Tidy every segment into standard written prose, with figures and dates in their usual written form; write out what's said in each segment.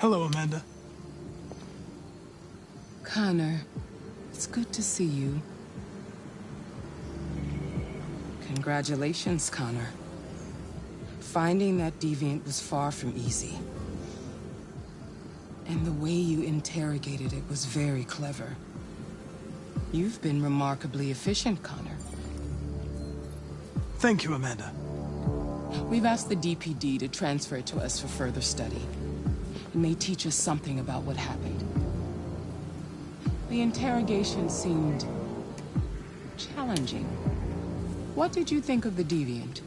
Hello, Amanda. Connor, it's good to see you. Congratulations, Connor. Finding that deviant was far from easy. And the way you interrogated it was very clever. You've been remarkably efficient, Connor. Thank you, Amanda. We've asked the DPD to transfer it to us for further study. It may teach us something about what happened. The interrogation seemed challenging. What did you think of the deviant?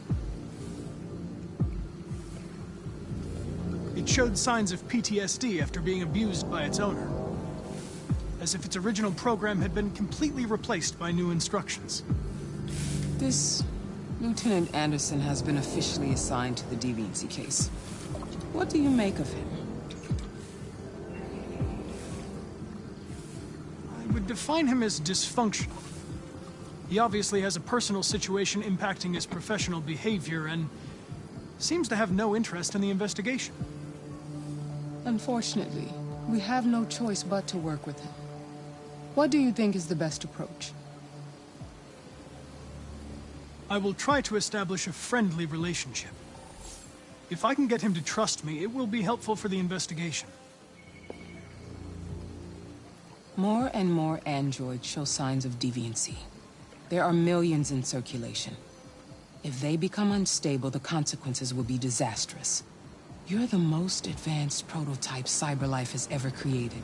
It showed signs of PTSD after being abused by its owner. As if its original program had been completely replaced by new instructions. This Lieutenant Anderson has been officially assigned to the deviancy case. What do you make of him? I would define him as dysfunctional. He obviously has a personal situation impacting his professional behavior and seems to have no interest in the investigation. Unfortunately, we have no choice but to work with him. What do you think is the best approach? I will try to establish a friendly relationship. If I can get him to trust me, it will be helpful for the investigation. More and more androids show signs of deviancy. There are millions in circulation. If they become unstable, the consequences will be disastrous. You're the most advanced prototype cyberlife has ever created.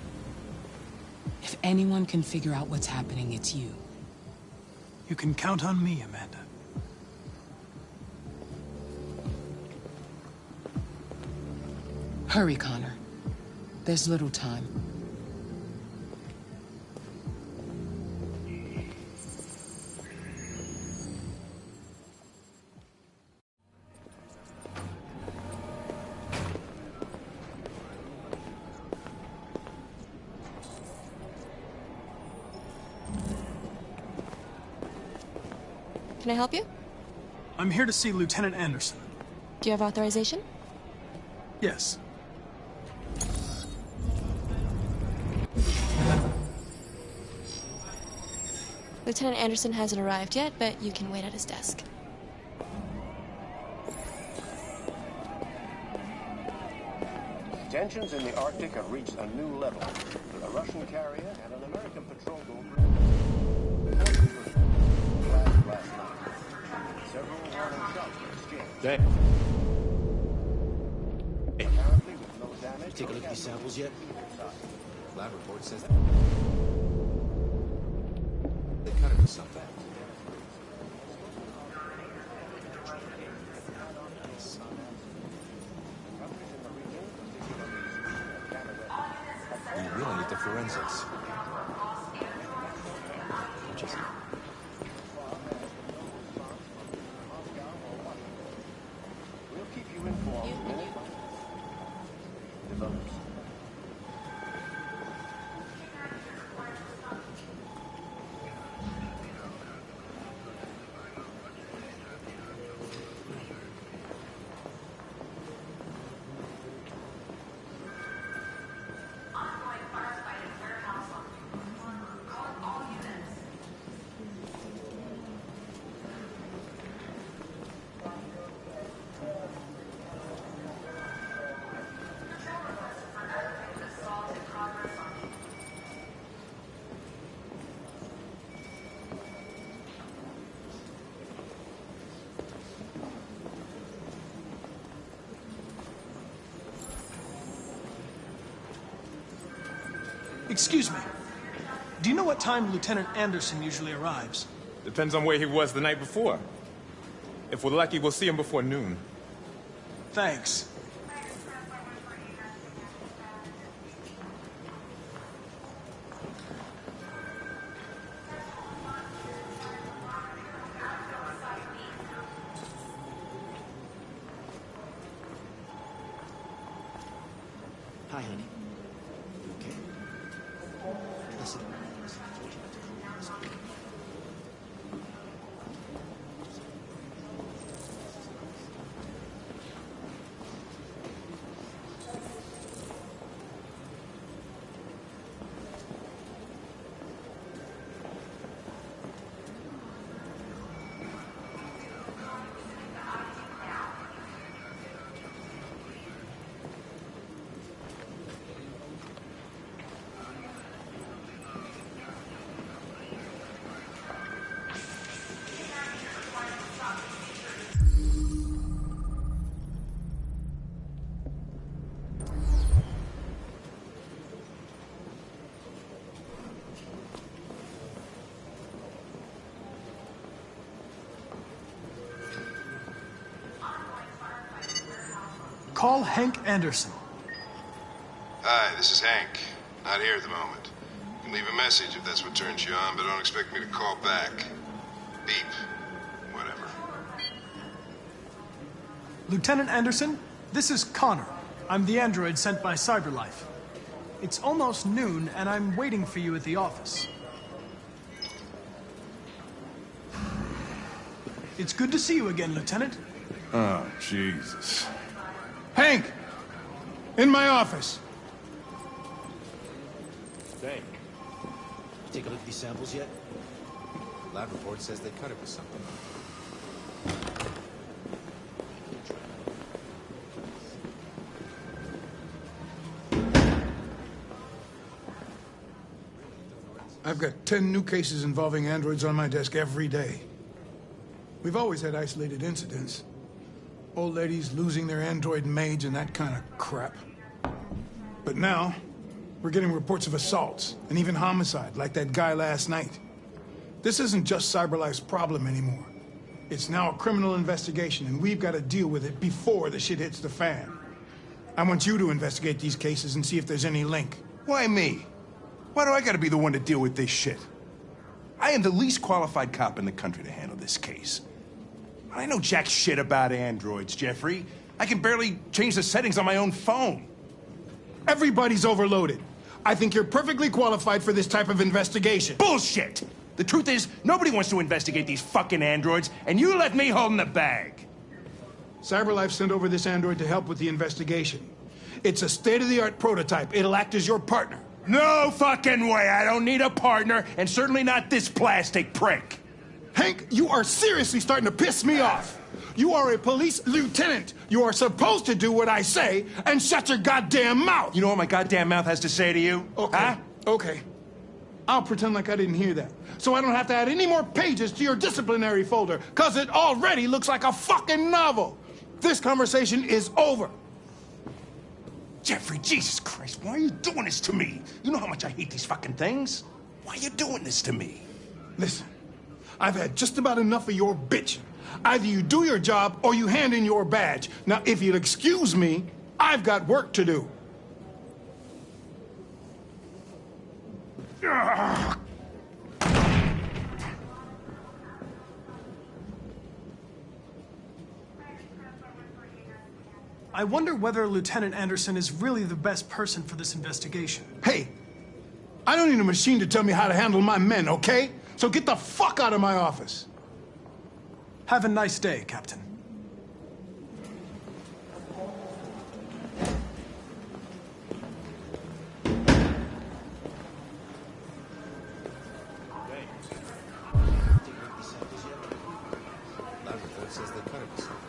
If anyone can figure out what's happening, it's you. You can count on me, Amanda. Hurry, Connor. There's little time. Can I help you? I'm here to see Lieutenant Anderson. Do you have authorization? Yes. Lieutenant Anderson hasn't arrived yet, but you can wait at his desk. Tensions in the Arctic have reached a new level. A Russian carrier and an American patrol boat crashed last night. Several warning shots were exchanged. Hey. Apparently with no damage. Take a look at these samples yet? Lab report says that they cut it with something. We really need the forensics. Just... We'll keep you informed. Develops. Excuse me. Do you know what time Lieutenant Anderson usually arrives? Depends on where he was the night before. If we're lucky, we'll see him before noon. Thanks. Hi, honey. You okay? Listen. Call Hank Anderson. Hi, this is Hank. Not here at the moment. You can leave a message if that's what turns you on, but don't expect me to call back. Beep. Whatever. Lieutenant Anderson, this is Connor. I'm the android sent by CyberLife. It's almost noon, and I'm waiting for you at the office. It's good to see you again, Lieutenant. Oh, Jesus. Hank! In my office. Dang. Take a look at these samples yet? Lab report says they cut it with something. I've got 10 new cases involving androids on my desk every day. We've always had isolated incidents. Old ladies losing their android maids and that kind of crap. But now, we're getting reports of assaults and even homicide, like that guy last night. This isn't just CyberLife's problem anymore. It's now a criminal investigation, and we've got to deal with it before the shit hits the fan. I want you to investigate these cases and see if there's any link. Why me? Why do I gotta be the one to deal with this shit? I am the least qualified cop in the country to handle this case. I know jack shit about androids, Jeffrey. I can barely change the settings on my own phone. Everybody's overloaded. I think you're perfectly qualified for this type of investigation. Bullshit! The truth is, nobody wants to investigate these fucking androids, and you left me holding the bag. CyberLife sent over this android to help with the investigation. It's a state-of-the-art prototype. It'll act as your partner. No fucking way! I don't need a partner, and certainly not this plastic prick. Hank, you are seriously starting to piss me off. You are a police lieutenant. You are supposed to do what I say and shut your goddamn mouth. You know what my goddamn mouth has to say to you? Okay. Huh? Okay. I'll pretend like I didn't hear that, so I don't have to add any more pages to your disciplinary folder, because it already looks like a fucking novel. This conversation is over. Jeffrey, Jesus Christ, why are you doing this to me? You know how much I hate these fucking things. Why are you doing this to me? Listen, I've had just about enough of your bitching. Either you do your job or you hand in your badge. Now, if you'll excuse me, I've got work to do. I wonder whether Lieutenant Anderson is really the best person for this investigation. Hey, I don't need a machine to tell me how to handle my men, okay? So get the fuck out of my office. Have a nice day, Captain. Lab report says they cut it with something.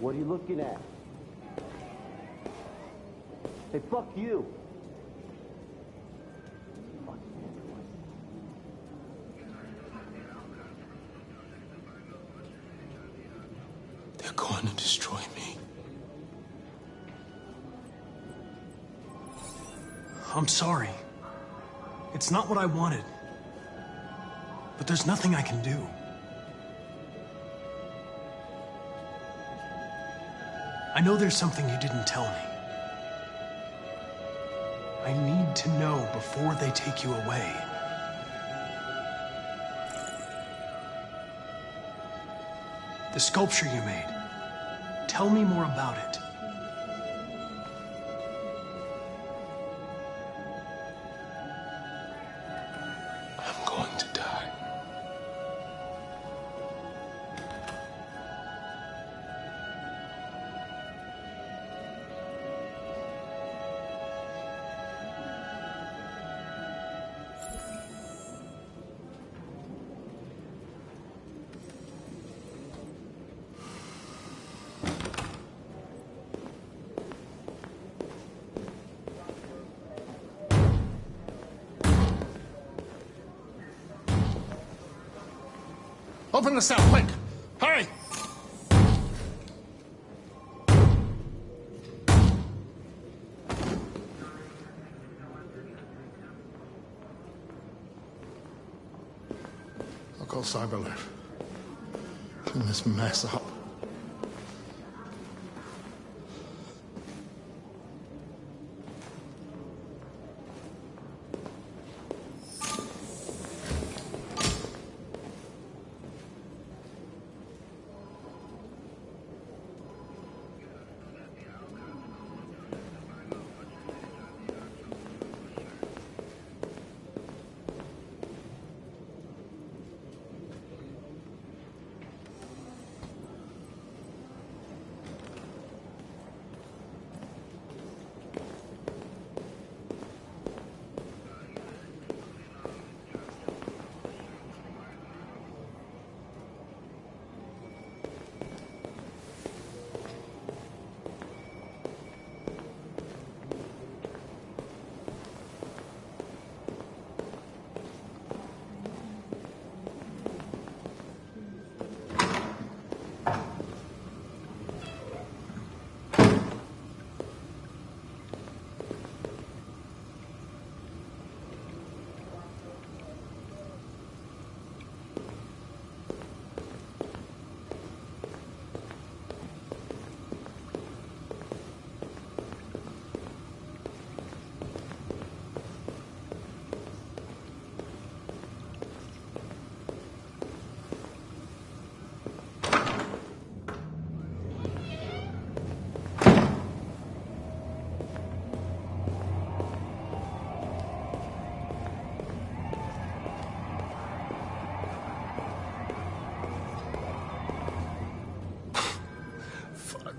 What are you looking at? Hey, fuck you. They're going to destroy me. I'm sorry. It's not what I wanted. But there's nothing I can do. I know there's something you didn't tell me. I need to know before they take you away. The sculpture you made. Tell me more about it. I'm going to die. Open the cell, quick! Hurry! I'll call Cyberlife. Clean this mess up.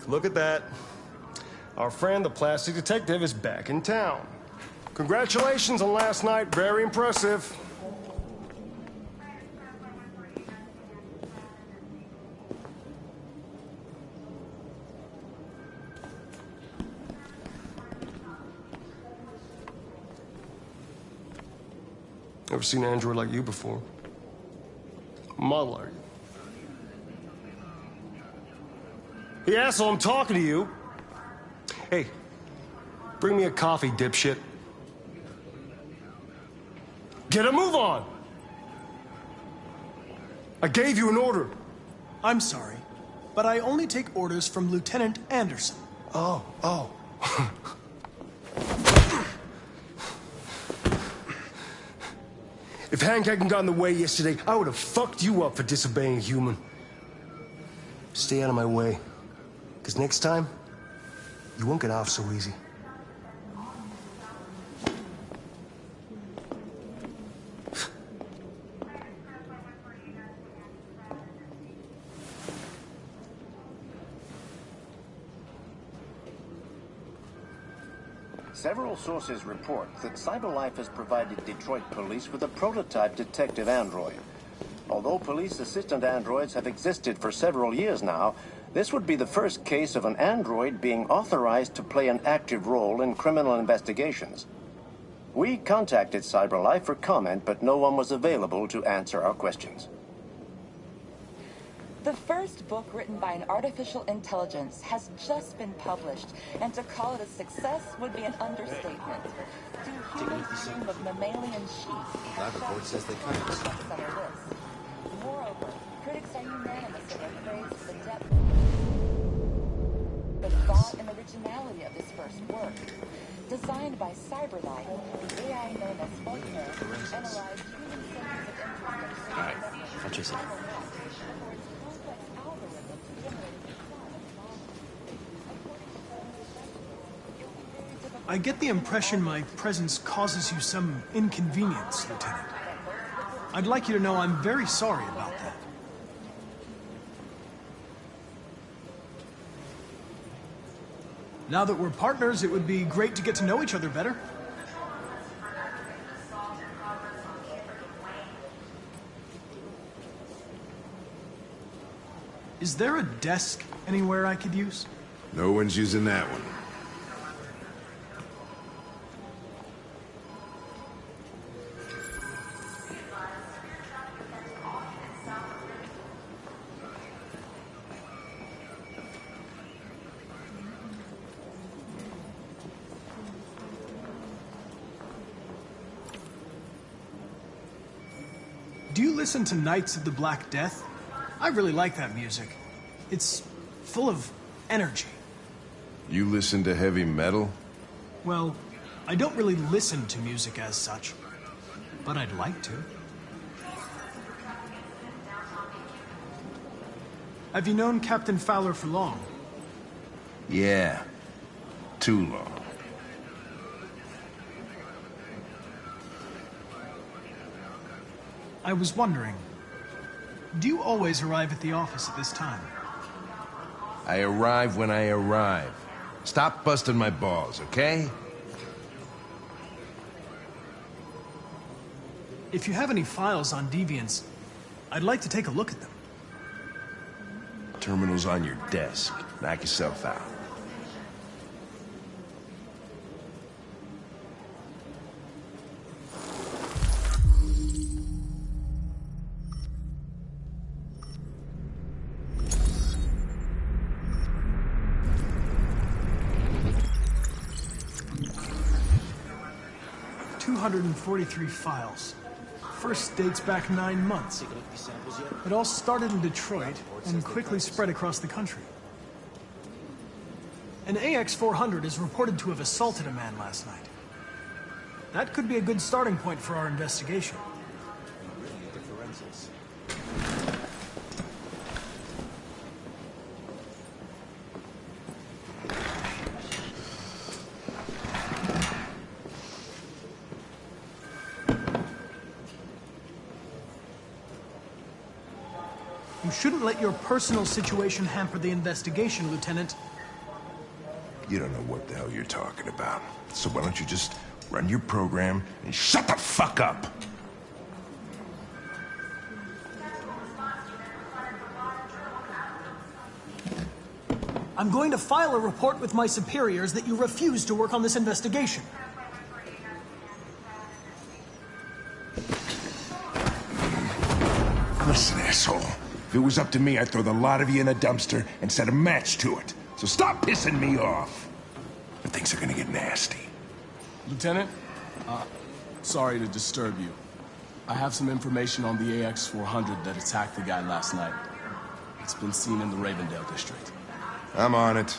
Look at that. Our friend, the plastic detective, is back in town. Congratulations on last night. Very impressive. Ever seen an android like you before? Model, are you? Hey, asshole, I'm talking to you. Hey, bring me a coffee, dipshit. Get a move on! I gave you an order. I'm sorry, but I only take orders from Lieutenant Anderson. Oh. If Hank hadn't gotten in the way yesterday, I would have fucked you up for disobeying a human. Stay out of my way. Because next time, you won't get off so easy. Several sources report that CyberLife has provided Detroit police with a prototype detective android. Although police assistant androids have existed for several years now, This would be the first case of an android being authorized to play an active role in criminal investigations. We contacted CyberLife for comment, but no one was available to answer our questions. The first book written by an artificial intelligence has just been published, and to call it a success would be an understatement. Do humans dream of mammalian sheep? Lab report says they can't. Bestseller list. Moreover, critics are unanimous in their praise for the depth, the thought, and originality of this first work. Designed by CyberLife, the AI known as Faulkner analyzed human centers of interest. All right, I'll chase it. I get the impression my presence causes you some inconvenience, Lieutenant. I'd like you to know I'm very sorry about that. Now that we're partners, it would be great to get to know each other better. Is there a desk anywhere I could use? No one's using that one. Do you listen to Knights of the Black Death? I really like that music. It's full of energy. You listen to heavy metal? Well, I don't really listen to music as such, but I'd like to. Have you known Captain Fowler for long? Yeah. Too long. I was wondering, do you always arrive at the office at this time? I arrive when I arrive. Stop busting my balls, okay? If you have any files on Deviants, I'd like to take a look at them. Terminal's on your desk. Knock yourself out. $243 files. First dates back 9 months. It all started in Detroit and quickly spread across the country. An AX-400 is reported to have assaulted a man last night. That could be a good starting point for our investigation. You shouldn't let your personal situation hamper the investigation, Lieutenant. You don't know what the hell you're talking about. So why don't you just run your program and shut the fuck up? I'm going to file a report with my superiors that you refuse to work on this investigation. Listen, asshole. If it was up to me, I'd throw the lot of you in a dumpster and set a match to it. So stop pissing me off. But things are gonna get nasty. Lieutenant, sorry to disturb you. I have some information on the AX-400 that attacked the guy last night. It's been seen in the Ravendale district. I'm on it.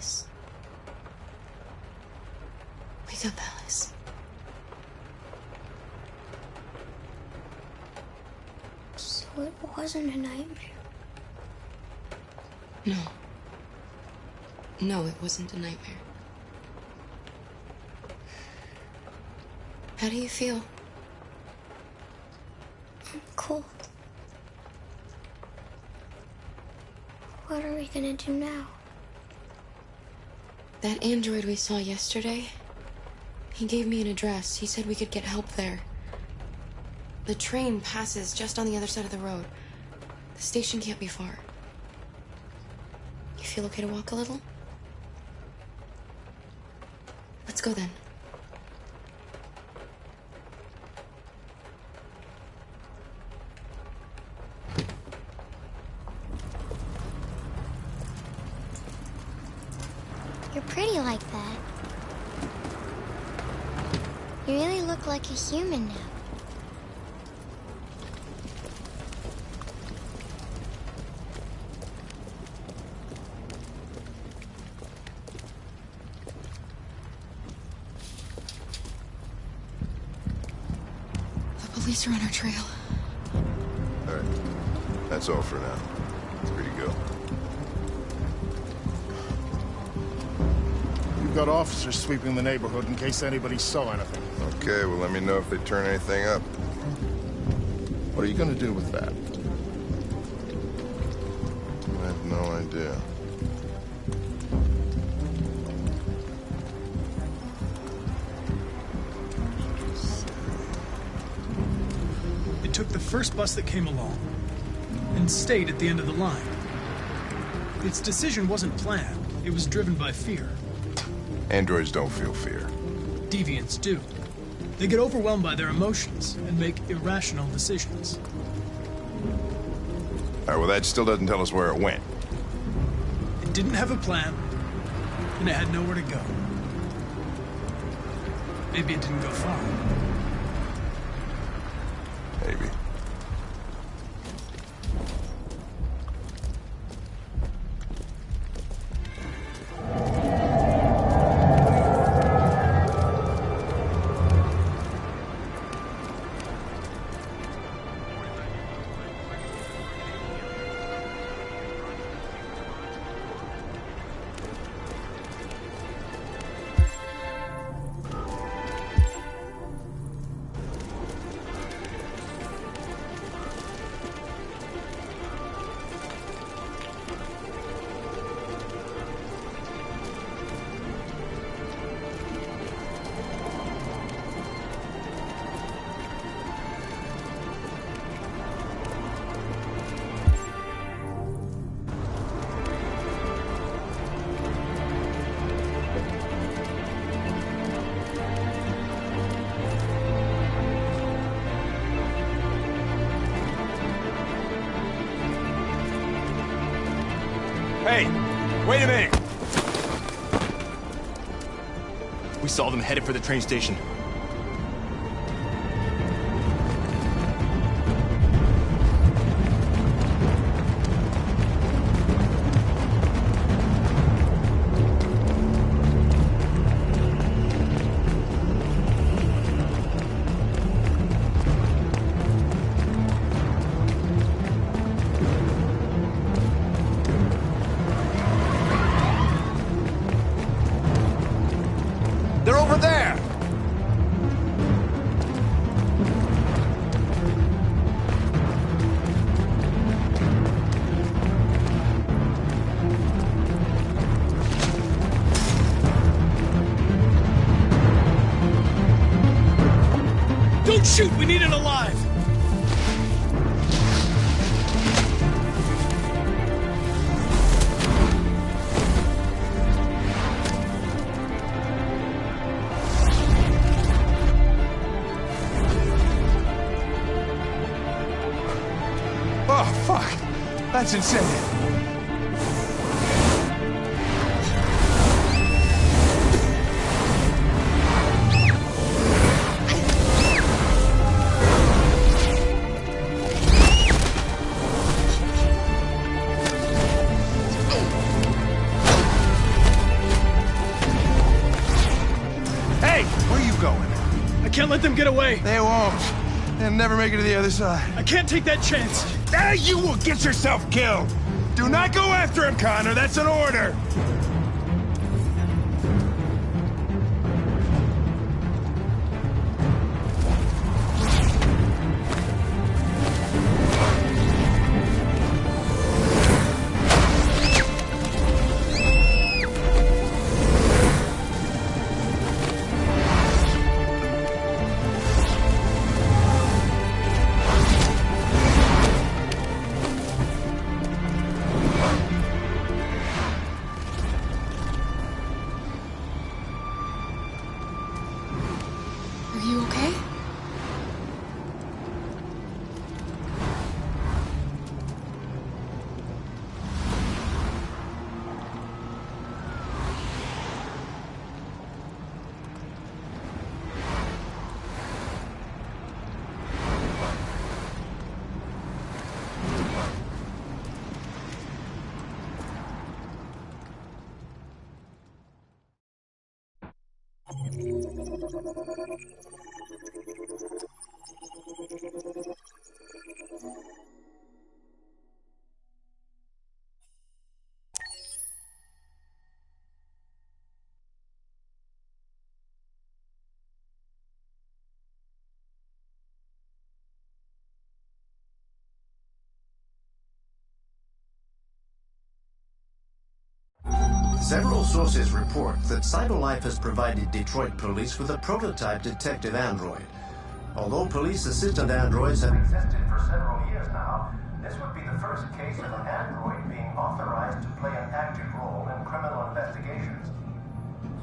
Alice. Wake up, Alice. So it wasn't a nightmare. No. No, it wasn't a nightmare. How do you feel? I'm cold. What are we gonna do now? That android we saw yesterday, he gave me an address. He said we could get help there. The train passes just on the other side of the road. The station can't be far. You feel okay to walk a little? Let's go then. You're pretty like that. You really look like a human now. The police are on our trail. All right. That's all for now. Free to go. We've got officers sweeping the neighborhood in case anybody saw anything. Okay, well, let me know if they turn anything up. What are you gonna do with that? I have no idea. It took the first bus that came along and stayed at the end of the line. Its decision wasn't planned. It was driven by fear. Androids don't feel fear. Deviants do. They get overwhelmed by their emotions and make irrational decisions. All right, well, that still doesn't tell us where it went. It didn't have a plan, and it had nowhere to go. Maybe it didn't go far. Maybe. Hey, wait a minute! We saw them headed for the train station. They're over there! Don't shoot! We need it alive! Oh, fuck. That's insane. going. I can't let them get away. They won't. They'll never make it to the other side. I can't take that chance. Ah, you will get yourself killed. Do not go after him, Connor. That's an order. Are you okay? Several sources report that CyberLife has provided Detroit police with a prototype detective android. Although police assistant androids have existed for several years now, this would be the first case of an android being authorized to play an active role in criminal investigations.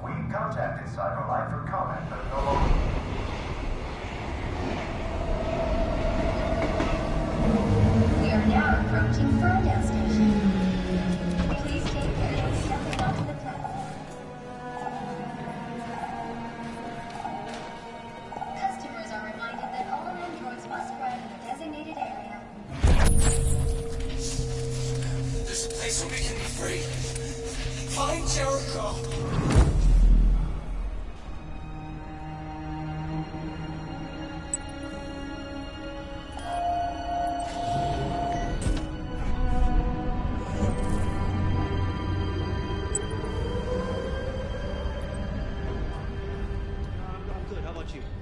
We contacted CyberLife for comment, but no longer... We are now approaching Ferndale Station. Please take care of stepping onto the platform. Customers are reminded that all androids must ride in a designated area. There's a place where we can be free. Find Jericho.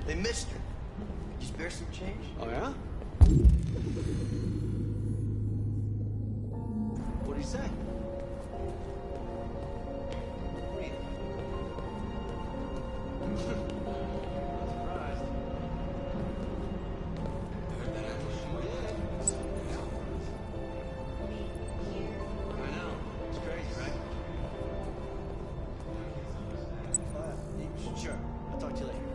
They missed her. Could you spare some change? Oh, yeah? What do you say? What are you? Not surprised. Heard that I know. It's crazy, right? Sure. I'll talk to you later.